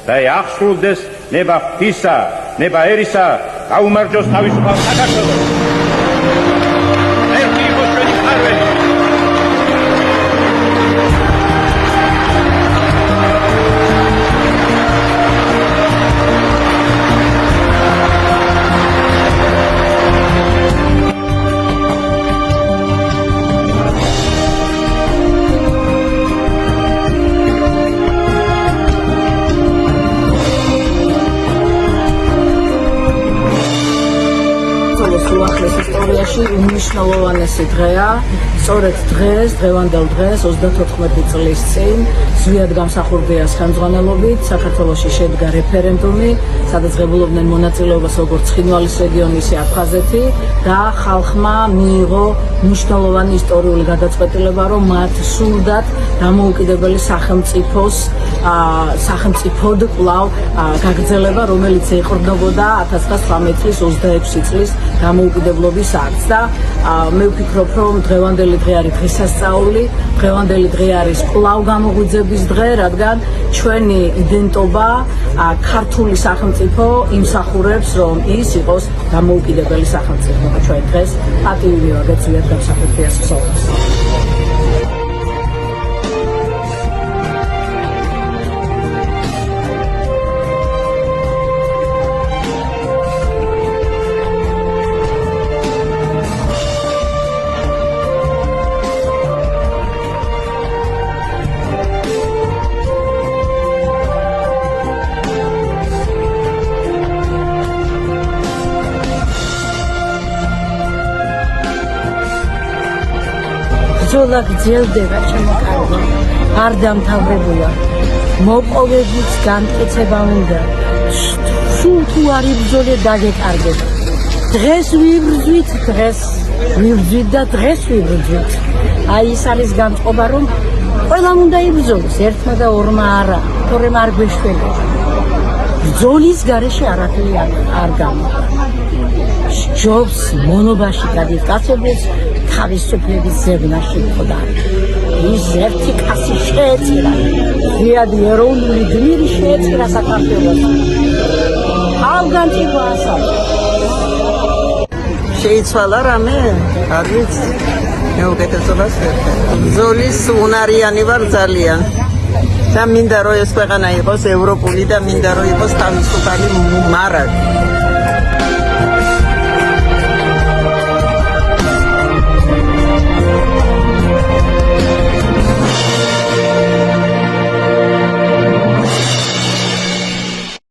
და აღსრულდეს ნება ღვთისა, ნება ერისა, გაუმარჯოს თავისუფალ საქართველოს. ერთი იყოს ჩვენი მფარველი. უახლეს ისტორიაში უმნიშვნელოვანესი დღეა. სწორედ დღეს, დღევანდელ დღეს, 34 წლის წინ, ზვიად გამსახურდიას ხელმძღვანელობით საქართველოში შედგა რეფერენდუმი, სადაც ღებულობდნენ მონაწილეობას როგორც ცხინვალის რეგიონი, ისე აფხაზეთი და ხალხმა მიიღო მნიშვნელოვანი ისტორიული გადაწყვეტილება, რომ მათ სურდათ დამოუკიდებელი სახელმწიფოდ კვლავ გაგრძელება, რომელიც ეყრდნობოდა 1918 წლის 26 წლის დამოუკიდებლობის აქტს და მე ვფიქრობ, რომ დღევანდელი დღე არის დღესასწაული, დღევანდელი დღე არის კვლავ გამოღვიძების დღე, რადგან ჩვენი იდენტობა, ქართული სახელმწიფო იმსახურებს, რომ ის იყოს დამოუკიდებელი სახელმწიფო. ჩვენ დღეს პატივი მივაგეთ ზვიად გამსახურდიას ხსოვნას. ბრძოლა გრძელდება, ჩემო კარგო, არ დამთავრებულა. მოპოვებიც განკეთება უნდა. სულ თუ არ იბრძოლე, დაგეკარგეთ. დღეს ვიბრძვით და დღეს ვიბრძვით. აი ის არის განწყობა, რომ ყველამ უნდა იბრძოლოს, ერთმა და ორმა არა, თორემ არ გვეშველება. ბრძოლის გარეშე არაფერი არ გამოვა. ჯობს მონობაში გადიკაცებდეს თავისუფლების ზებნაში ხდა. ის ერთი კაცი შეეწირა. ზვიადი ეროვნული გმირი შეეწირა საქართველოს. ავგანტი ვასა. შეიცვალა რამე? არ ვიცი. მე უკეთესობას ვერხე. ბრძოლის უნარიანი ვარ ძალიან. და მინდა რომ ეს ქვეყანა იყოს ევროპული და მინდა რომ იყოს თავისუფალი მარაგი.